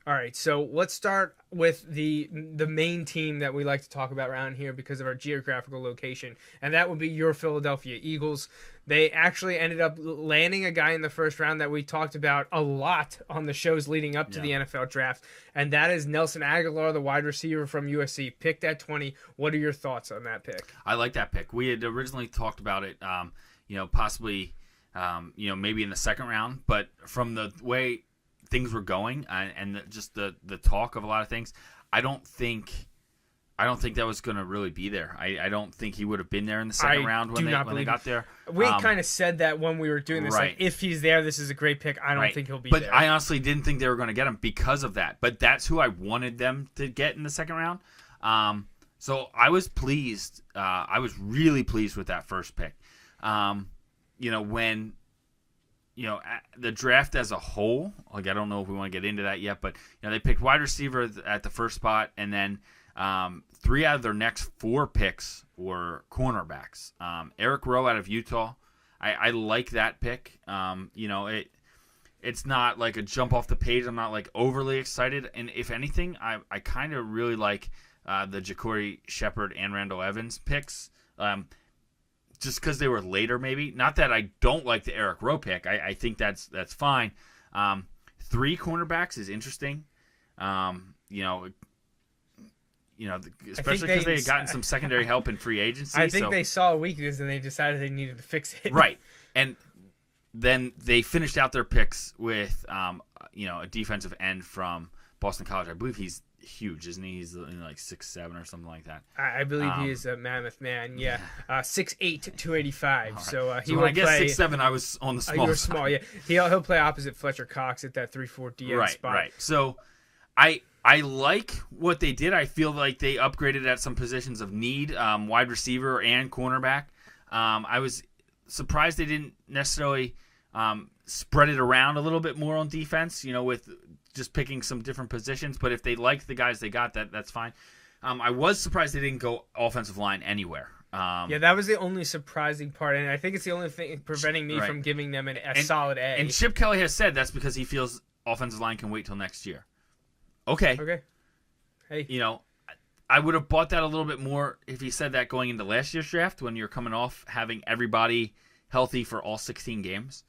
All right, so let's start with the main team that we like to talk about around here because of our geographical location, and that would be your Philadelphia Eagles. They actually ended up landing a guy in the first round that we talked about a lot on the shows leading up to the NFL draft, and that is Nelson Aguilar, the wide receiver from USC, picked at 20. What are your thoughts on that pick? I like that pick. We had originally talked about it, possibly, maybe in the second round, but from the way things were going and just the talk of a lot of things, I don't think that was going to really be there. I don't think he would have been there in the second round when they got there. We kind of said that when we were doing this. Right. Like, if he's there, this is a great pick. I don't think he'll be there. But I honestly didn't think they were going to get him because of that. But that's who I wanted them to get in the second round. So I was pleased. I was really pleased with that first pick. When the draft as a whole, like, I don't know if we want to get into that yet, but they picked wide receiver at the first spot, and then 3 out of their next 4 picks were cornerbacks. Eric Rowe out of Utah, I like that pick. It's not like a jump off the page. I'm not like overly excited, and if anything, I kind of really like the Ja'Cory Shepard and Randall Evans picks. Just because they were later, maybe. Not that I don't like the Eric Rowe pick. I think that's fine. 3 cornerbacks is interesting. Especially because they had gotten some secondary help in free agency. I think they saw a weakness and they decided they needed to fix it. Right, and then they finished out their picks with a defensive end from Boston College. I believe he's huge, isn't he? He's like 6'7" or something like that. I believe he is a mammoth man. Yeah, 6'8", 285. Right. So he when will I guess play 6'7", I was on the small. You were side. small, yeah. He'll play opposite Fletcher Cox at that 3-4 DN spot. Right. So I like what they did. I feel like they upgraded at some positions of need, wide receiver and cornerback. I was surprised they didn't necessarily spread it around a little bit more on defense, with just picking some different positions. But if they liked the guys they got, that's fine. I was surprised they didn't go offensive line anywhere. That was the only surprising part, and I think it's the only thing preventing me from giving them a solid A. And Chip Kelly has said that's because he feels offensive line can wait till next year. Okay. Hey. I would have bought that a little bit more if he said that going into last year's draft when you're coming off having everybody healthy for all 16 games.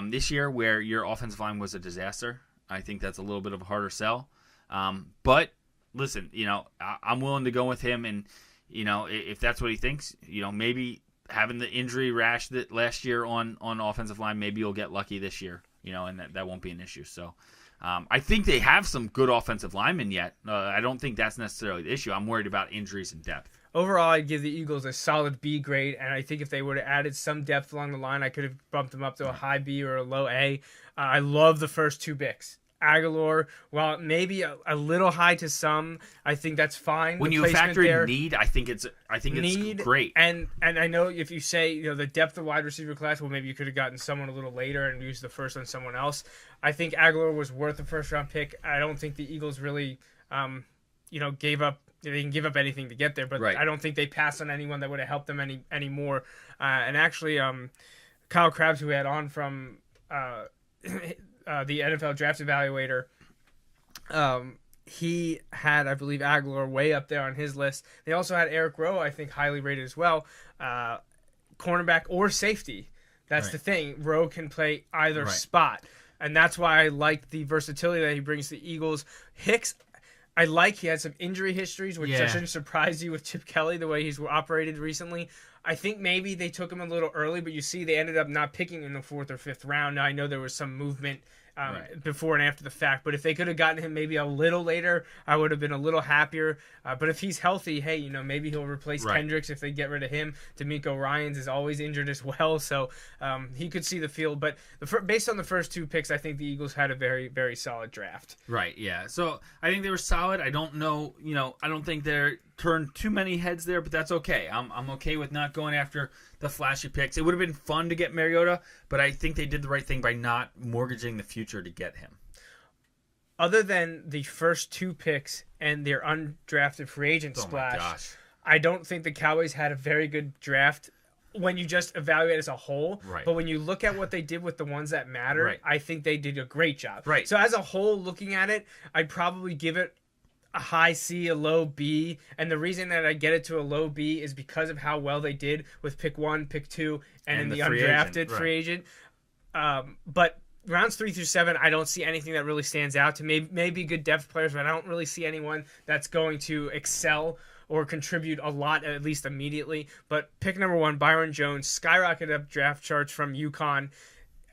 This year, where your offensive line was a disaster, I think that's a little bit of a harder sell. But listen, I'm willing to go with him, and if that's what he thinks, maybe having the injury rash that last year on offensive line, maybe you'll get lucky this year, and that won't be an issue. So I think they have some good offensive linemen yet. I don't think that's necessarily the issue. I'm worried about injuries and depth. Overall, I'd give the Eagles a solid B grade, and I think if they would have added some depth along the line, I could have bumped them up to a high B or a low A. I love the first 2 picks. Aguilar, while maybe a little high to some, I think that's fine. When you factor in need, I think it's great. And I know if you say the depth of wide receiver class, well, maybe you could have gotten someone a little later and used the first on someone else. I think Aguilar was worth a first round pick. I don't think the Eagles really, gave up. They can give up anything to get there, but I don't think they passed on anyone that would have helped them any more. And actually, Kyle Krabs, who we had on from the NFL Draft Evaluator, he had, I believe, Aguilar way up there on his list. They also had Eric Rowe, I think, highly rated as well, cornerback or safety. That's the thing. Rowe can play either spot, and that's why I like the versatility that he brings to the Eagles. Hicks, he had some injury histories, which shouldn't surprise you with Chip Kelly, the way he's operated recently. I think maybe they took him a little early, but you see they ended up not picking in the 4th or 5th round. Now, I know there was some movement before and after the fact, but if they could have gotten him maybe a little later, I would have been a little happier. But if he's healthy, hey, maybe he'll replace Kendricks if they get rid of him. D'Amico Ryans is always injured as well, so he could see the field. But based on the first 2 picks, I think the Eagles had a very, very solid draft. Right, yeah. So I think they were solid. I don't know, I don't think they're turned too many heads there, but that's okay. I'm okay with not going after the flashy picks. It would have been fun to get Mariota, but I think they did the right thing by not mortgaging the future to get him. Other than the first 2 picks and their undrafted free agent splash, I don't think the Cowboys had a very good draft when you just evaluate as a whole. Right. But when you look at what they did with the ones that matter, Right. I think they did a great job. Right. So as a whole, looking at it, I'd probably give it a high C, a low B. And the reason that I get it to a low B is because of how well they did with pick 1, pick 2, and in the undrafted free agent. But rounds 3 through 7, I don't see anything that really stands out to me. Maybe good depth players, but I don't really see anyone that's going to excel or contribute a lot, at least immediately. But pick number 1, Byron Jones, skyrocketed up draft charts from UConn.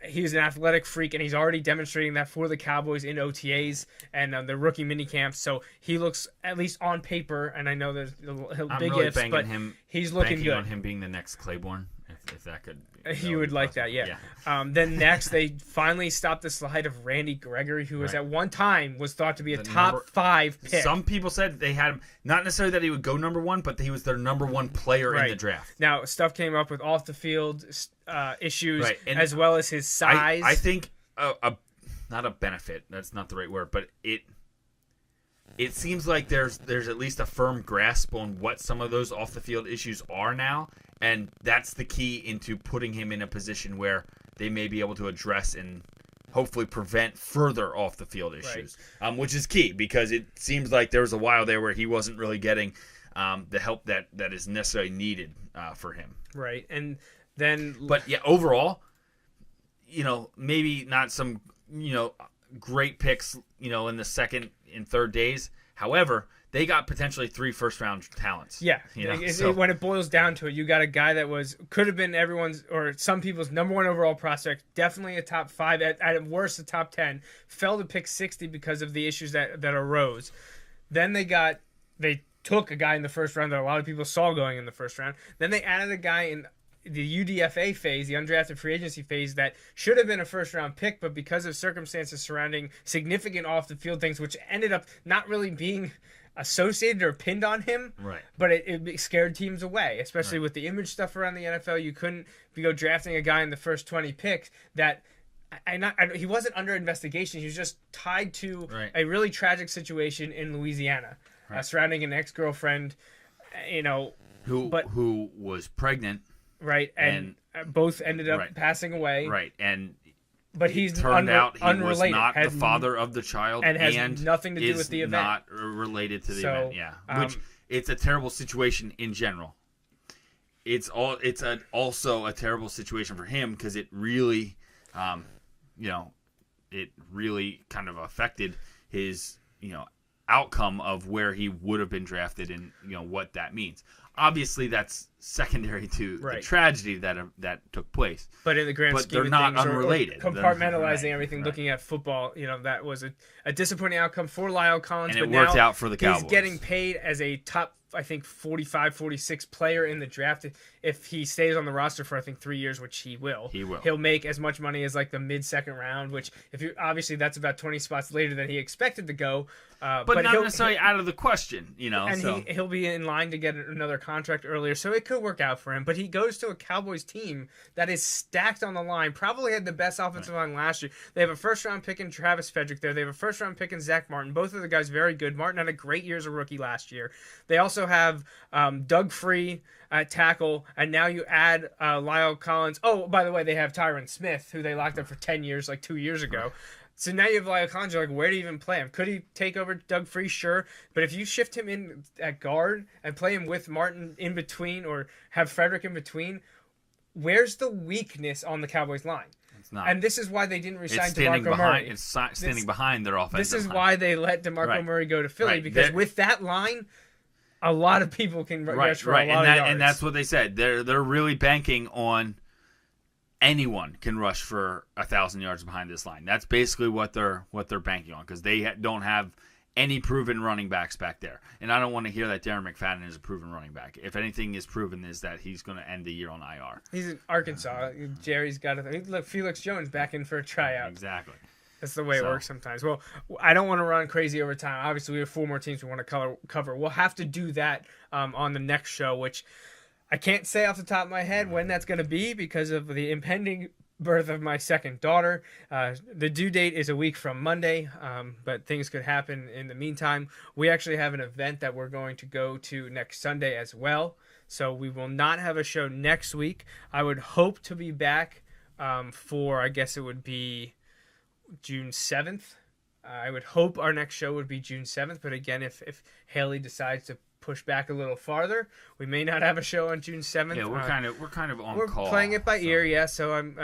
He's an athletic freak, and he's already demonstrating that for the Cowboys in OTAs and the rookie minicamps. So he looks, at least on paper, and I know there's big really ifs, but he's looking good. On him being the next Claiborne, if that could. You would like that, yeah. Then next, they finally stopped the slide of Randy Gregory, who was at one time was thought to be a top 5 pick. Some people said they had him, not necessarily that he would go number 1, but he was their number 1 player in the draft. Now, stuff came up with off the field issues, as well as his size. I think not a benefit. That's not the right word, but it seems like there's at least a firm grasp on what some of those off the field issues are now. And that's the key into putting him in a position where they may be able to address and hopefully prevent further off the field issues, which is key because it seems like there was a while there where he wasn't really getting the help that is necessarily needed for him. Right, and then, but yeah, overall, maybe not some great picks, in the second and third days. However, they got potentially 3 first-round talents. Yeah, when it boils down to it, you got a guy that could have been everyone's or some people's number 1 overall prospect, definitely a top 5, at worst a top 10, fell to pick 60 because of the issues that arose. Then they took a guy in the first round that a lot of people saw going in the first round. Then they added a guy in the UDFA phase, the undrafted free agency phase, that should have been a first-round pick, but because of circumstances surrounding significant off-the-field things, which ended up not really being associated or pinned on him, but it scared teams away, especially with the image stuff around the NFL. You couldn't go drafting a guy in the first 20 picks that he wasn't under investigation. He was just tied to a really tragic situation in Louisiana surrounding an ex-girlfriend, who was pregnant. Right, and both ended up passing away. Right, but he's turned out he unrelated. Was not the father of the child, and has nothing to do with the event. Not related to the event. Yeah, which it's a terrible situation in general. It's also a terrible situation for him because it really, it really kind of affected his outcome of where he would have been drafted and what that means. Obviously, that's secondary to the tragedy that took place. But in the grand scheme of things, they're not unrelated. Compartmentalizing everything, looking at football, that was a disappointing outcome for Lyle Collins. And but it worked out for the Cowboys. He's getting paid as a top, I think, 45, 46 player in the draft. If he stays on the roster for, I think, 3 years, which he will. He'll make as much money as like the mid-second round, which obviously that's about 20 spots later than he expected to go. But not necessarily out of the question, And so. he'll be in line to get another contract earlier, so it could work out for him. But he goes to a Cowboys team that is stacked on the line, probably had the best offensive line last year. They have a first-round pick in Travis Frederick there. They have a first-round pick in Zach Martin. Both of the guys very good. Martin had a great year as a rookie last year. They also have Doug Free at tackle, and now you add Lyle Collins. Oh, by the way, they have Tyron Smith, who they locked up for 10 years, like 2 years ago. So now you have Lyle Collins. You're like, where do you even play him? Could he take over Doug Free? Sure. But if you shift him in at guard and play him with Martin in between or have Frederick in between, where's the weakness on the Cowboys line? It's not. And this is why they didn't resign DeMarco Murray. It's standing behind their offensive This is line. why they let DeMarco Murray go to Philly, because with that line, a lot of people can rush for a lot of yards. And that's what they said. They're really banking on anyone can rush for 1,000 yards behind this line. That's basically what they're banking on, because they don't have any proven running backs back there. And I don't want to hear that Darren McFadden is a proven running back. If anything is proven, is that he's going to end the year on IR. He's in Arkansas. Jerry's got to look. Felix Jones back in for a tryout. Exactly. That's the way it works sometimes. Well, I don't want to run crazy over time. Obviously, we have 4 more teams we want to cover. We'll have to do that on the next show, which I can't say off the top of my head when that's going to be because of the impending birth of my second daughter. The due date is a week from Monday, but things could happen in the meantime. We actually have an event that we're going to go to next Sunday as well. So we will not have a show next week. I would hope to be back for, I guess it would be June 7th. I would hope our next show would be June 7th. But again, if Haley decides to push back a little farther, we may not have a show on June 7th. Yeah, we're kind of on we're call. We're playing it by ear, yeah. So I'm,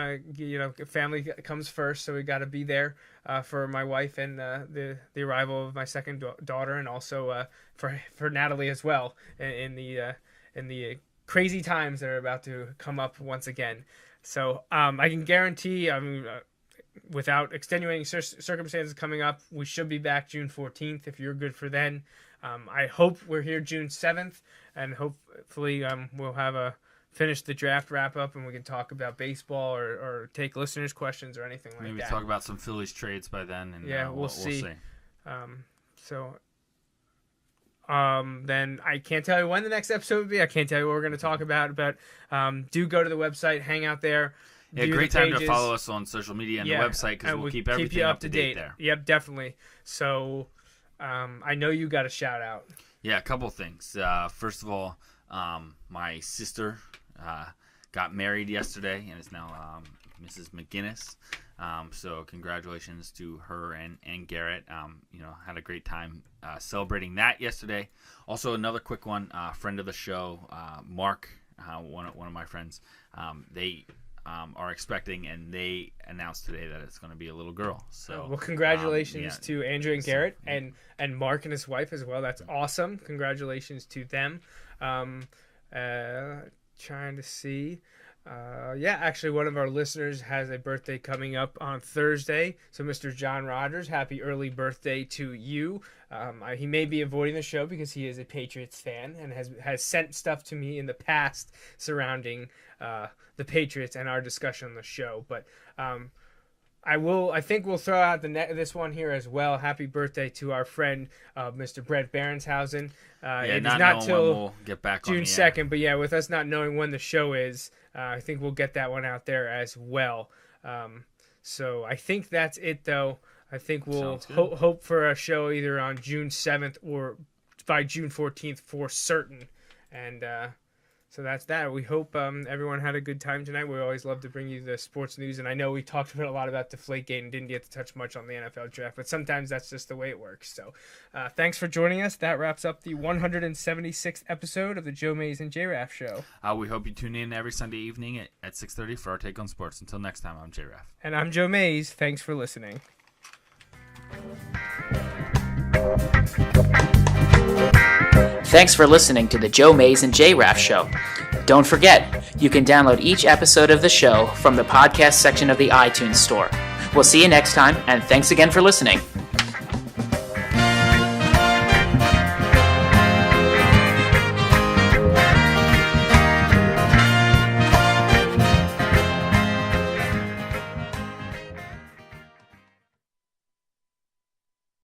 family comes first, so we got to be there for my wife and the arrival of my second daughter, and also for Natalie as well in the crazy times that are about to come up once again. So I can guarantee, without extenuating circumstances coming up, we should be back June 14th if you're good for then. I hope we're here June 7th, and hopefully we'll have finish the draft wrap up, and we can talk about baseball or take listeners' questions or anything like that. Maybe talk about some Phillies trades by then. And yeah, we'll see. Then I can't tell you when the next episode will be. I can't tell you what we're going to talk about, but do go to the website, hang out there. Yeah, great time to follow us on social media and the website, because we'll keep everything up to date there. Yep, definitely. So I know you got a shout out. Yeah, a couple things. First of all, my sister got married yesterday and is now Mrs. McGinnis. So congratulations to her and Garrett. Had a great time celebrating that yesterday. Also, another quick one, friend of the show, Mark, one of my friends, they are expecting, and they announced today that it's going to be a little girl. So, well, congratulations to Andrew and Garrett, and Mark and his wife as well. That's awesome. Congratulations to them. Trying to see. Actually, one of our listeners has a birthday coming up on Thursday. So, Mr. John Rogers, happy early birthday to you. He may be avoiding the show because he is a Patriots fan and has sent stuff to me in the past surrounding the Patriots and our discussion on the show. But I think we'll throw out this one here as well. Happy birthday to our friend Mr. Brett Berenshausen. It is not till we'll get back June 2nd, but yeah, with us not knowing when the show is, I think we'll get that one out there as well. So I think that's it, though. I think we'll hope for a show either on June 7th or by June 14th for certain. And so that's that. We hope everyone had a good time tonight. We always love to bring you the sports news, and I know we talked a lot about Deflategate and didn't get to touch much on the NFL draft, but sometimes that's just the way it works. So thanks for joining us. That wraps up the 176th episode of the Joe Mays and J-Raff Show. We hope you tune in every Sunday evening at 6:30 for our take on sports. Until next time, I'm J-Raff. And I'm Joe Mays. Thanks for listening. Thanks for listening to the Joe Mays and J-Raff Show. Don't forget, you can download each episode of the show from the podcast section of the iTunes Store. We'll see you next time, and thanks again for listening.